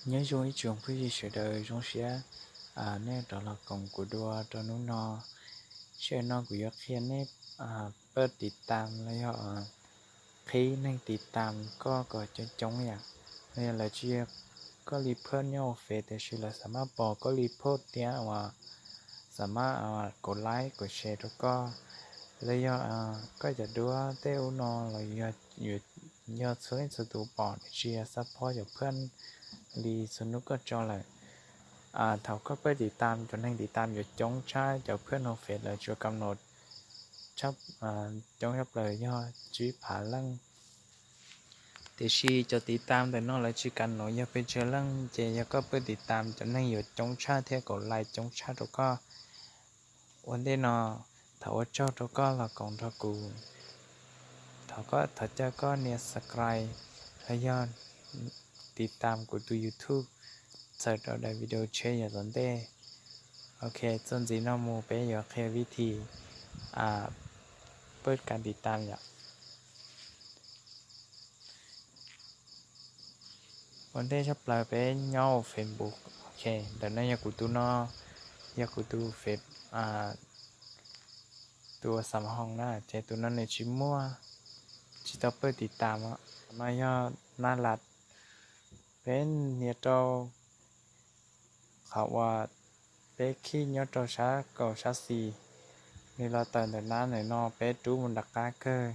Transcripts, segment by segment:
nhớ chung ý trường phía sự đời trong xe nè đó là cổng của đua cho nó xe nó của gió kia nè bớtติดตามแล้วkhi nên ติดตามก็จะจงอย่างนี่แหละเชียก็รีเพิ่มย่อเฟซแต่ชื่อละสามารถบอกก็รีโพสต์เนี่ยว่าสามารถกดไลค์กดแชร์แล้วก็แล้วก็จะดูว่าเต้านอนเรายอดช่วยสตูปอดเชียร์ซัพพอร์ตจากเพื่อนรีสนุกก็จอเลยเขาก็ไปติดตามจนให้ติดตามอยู่จงใช้จากเพื่อนของเฟซเลยช่วยกำหนดชอบจงรับเลยย่อจีผาลังแต่ชีจะติดตามแต่นอกเลยชีกันหน่อยอย่าไปเจอลังเจอย่าก็ไปติดตามจนให้อยู่จงใช้เท่ากับไลน์จงใช้แล้วก็วันเดนอถ้าว่าเจ้าแล้วก็ละกองทักูถ้าเจ้าก็เนี่ยสกายแล้วย่อติดตามกูดู YouTube เสิร์ชเอาได้วิดีโอเชื่ออย่างตอนเต้โอเคจนจีน้องมูไปอยู่แค่วิธีเปิดการติดตามอย่างวันเต้ชอบเลยไปย่อเฟซบุ๊กโอเคเดี๋ยวนั้นอยากกูดูนอยากกูดูเฟซตัวสามห้องนะเจตัวนั้นในชิมัวชิตอเปิดติดตามมาย่อน่ารัดเป็นเนี่ยโตเขาว่าเป็ขี้ยอดโตช้าก็ช้าสีนี่เราตอนแต่นั้นในนอเป็ดูมันดักกาเกอร์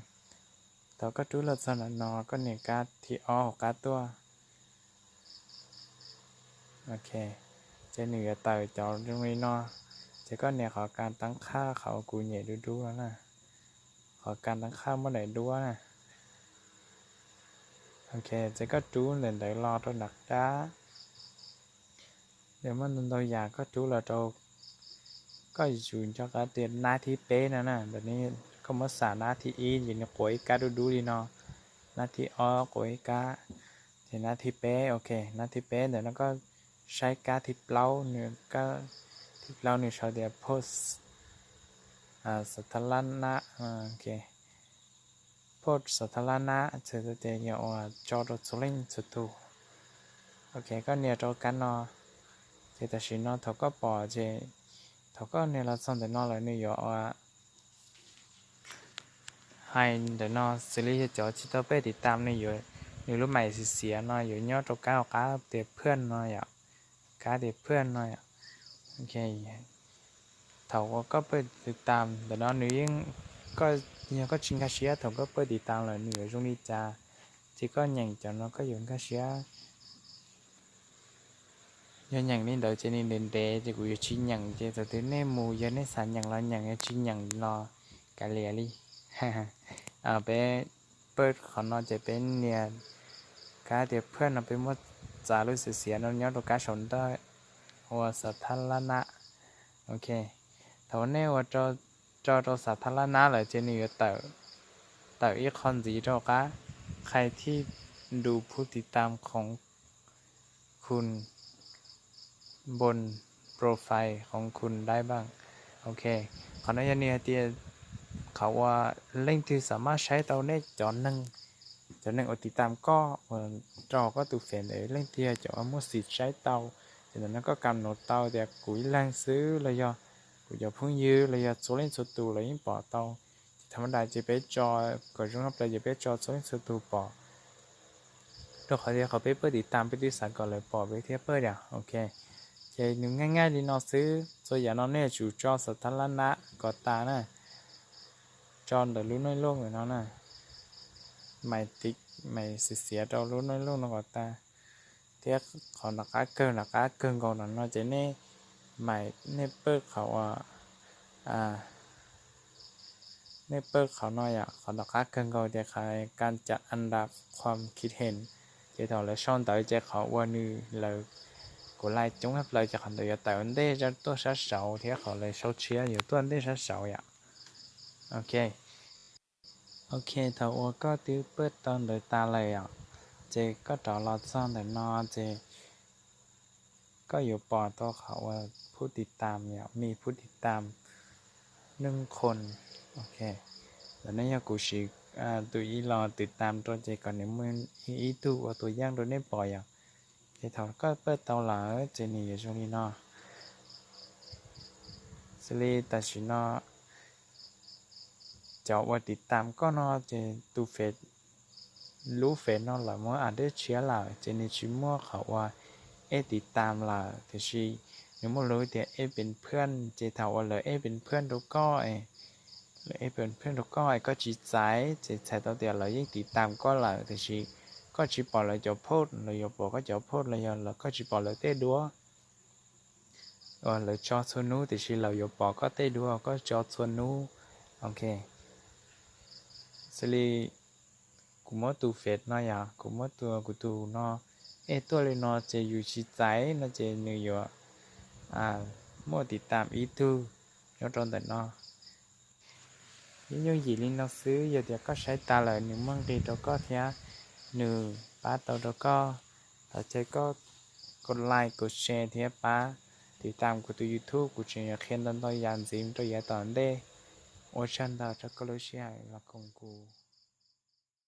แต่ก็ดูเราสนันนอก็เนี่ยการที่อ้อการตัวโอเคเจหนึ่งจะเต่าจอตรงนี้นอเจก็เนี่ยขอการตั้งค่าเขากูเหนี่ยดูแล้วนะขอการตั้งค่าเมื่อไหร่ดูนะโอเคเจก็ดูเล่นได้รอตัวหนักจ้าเดี๋ยวมันตัวอย่างก็ดูแล้วตัวก็อยู่cho cái tiền หน้าที่เป๊ะนะแบบนี้ก็มาสาหน้าที่อีอยู่ในก๋วยกาดูดีเนาะหน้าที่อ้อก๋วยกาที่หน้าที่เป๊ะโอเคหน้าที่เป๊ะเดี๋ยวแล้วก็ใช้การที่เปล่าเนี่ยก็ที่เปล่าเนี่ยเขาเดี๋ยวโพสสาธารณะโอเคโพสสาธารณะเสร็จเดี๋ยวจอดรถสลิงสุดทูโอเคก็เนี่ยจอกันเนาะเจแต่ชินเนาะเขาก็ปล่อยเจเขาก็เนี่ยเราส่งแต่นอเลยเนี่ยอยู่ให้เดี๋ยวนอซีรีส์จะจิตเอาไปติดตามเนี่ยอยู่อยู่รู้ใหม่เสียเนาะอยู่ยอดตัวก้าวก้าเด็กเพื่อนเนาะอย่างก้าเด็กเพื่อนเนาะโอเคเขาก็ไปติดตามเดี๋ยวนอหนูยิ่งก็ยังก็ชิงคาเชียเขาก็ไปติดตามเลยหนูช่วงนี้จ้าที่ก็ยังจะnóก็อยู่คาเชียยังอย่างนี้เดี๋ยวจะนี่เดินเดย์จะกูจะชิงอย่างจะแต่ถึงในหมู่ยังในสันอย่างเราอย่างชิงอย่างรอกาเลียลี่ฮ่าฮ่าไปเปิดขอนอนจะเป็นเนี่ยการเดี๋ยวเพื่อนเราไปมั่วจ่ารู้สึกเสียนอนย้อนตัวการสนได้หัวสาธารณะโอเคแต่วันนี้ว่าจอตัวสาธารณะเลยเจนี่ก็แต่อีกคนสีตัวก้าใครที่ดูผู้ติดตามของคุณบนโปรไฟล์ของคุณได้บ้างโอเคขออนุญาตเนี่ยที่เขาว่าเล่นที่สามารถใช้เตาได้จอหนึ่งอติดตามก็จอก็ตูเฟนเลยเล่นที่จะเอามุสิใช้เตาจากนั้นก็กำหนดเตาแต่กุยแรงซื้อเลยย่อกูจะพึ่งยื้อเลยย่อโซเล่นสุดตูเลยยิ่งปอเตาธรรมดาจะไปจอก็ช่วงนั้นจะไปจอโซเล่นสุดตูปอตัวเขาเดียวเขาไปเปิดติดตามไปดูสารก่อนเลยปอไปเทียบเปิดอย่างโอเคเจนึงง่ายๆดีนอซื้อส่วนใหญ่นอเนี่ยจู่จอสถานะกอตานะจอนเดือดรู้น้อยโลกเลยเนาะนะไม่ติ๊กไม่เสียเรารู้น้อยโลกนกอตาเทียขอหนักเกินก่อนนอเจเน่ไม่เนเปิดเขาเนเปิดเขาน้อยขอหนักเกินก่อนเดี๋ยวใครการจัดอันดับความคิดเห็นเจ้าและช่องต่อเจ้าเขาว่านี่เลยcủa lại chúng hấp lời cho hắn được tại vấn đề cho tôi sẽ sầu thì họ lại sâu chia nhiều tôi vấn đề sẽ sầu ạ ok ok thầu có tiêu bớt tao đời ta lời ạ chị có trò lọt xong để no chị cóอยู่ปอตัวเขาผู้ติดตามเนี่ยมีผู้ติดตาม1 คนโอเคแล้วนี่กูชิตัวอีรอติดตามตัวเจก่อนเนี่ยมันอีตัวตัวย่างตัวนี้ปล่อยอ่ะ thì thằng có bớt tàu là trên này ở trong đi nó xử lý ta chỉ nó choว่าติดตามก็เนาะจะตูเฟซรู้เฟซเนาะละมั่วอาจจะเชียร์ละจะในชิมั่วเขาว่าติดตามละแต่ชีนึกมั่วรู้แต่เป็นเพื่อนจะถามว่าเลยเป็นเพื่อนทุกก้อยเลยเป็นเพื่อนทุกก้อยก็จีใจจะใช้ตัวเดียวเลยยิ่งติดตามก็ละแต่ชีก็จีปล่อยเลยจะพูดเลยยบอกก็จะพูดเลยแล้วก็จีปล่อยเลยเต้ดัวเลยจอชวนนู้แต่ชีเรายบอกก็เต้ดัวก็จอชวนนู้โอเคxử lý cũng mất tu phết nó ya cũng mất tu của tu nóตัวเลยnóจะอยู่ชิดใจnóจะเหนื่อยmấtติดตามý tu nhớ trong tình nó những gì linh nó xứ giờ thì có sai ta lại những món gì đó có thế nửa ba tàu đó có ở chơi cóกดไลค์กดแชร์ที่ป้าติดตามกูตัว YouTube กูจะอยากเห็นตอนต่อยานซิมตัวใหญ่ตอนเด้โอชันดาวจะก็เลยเชียร์ละของกู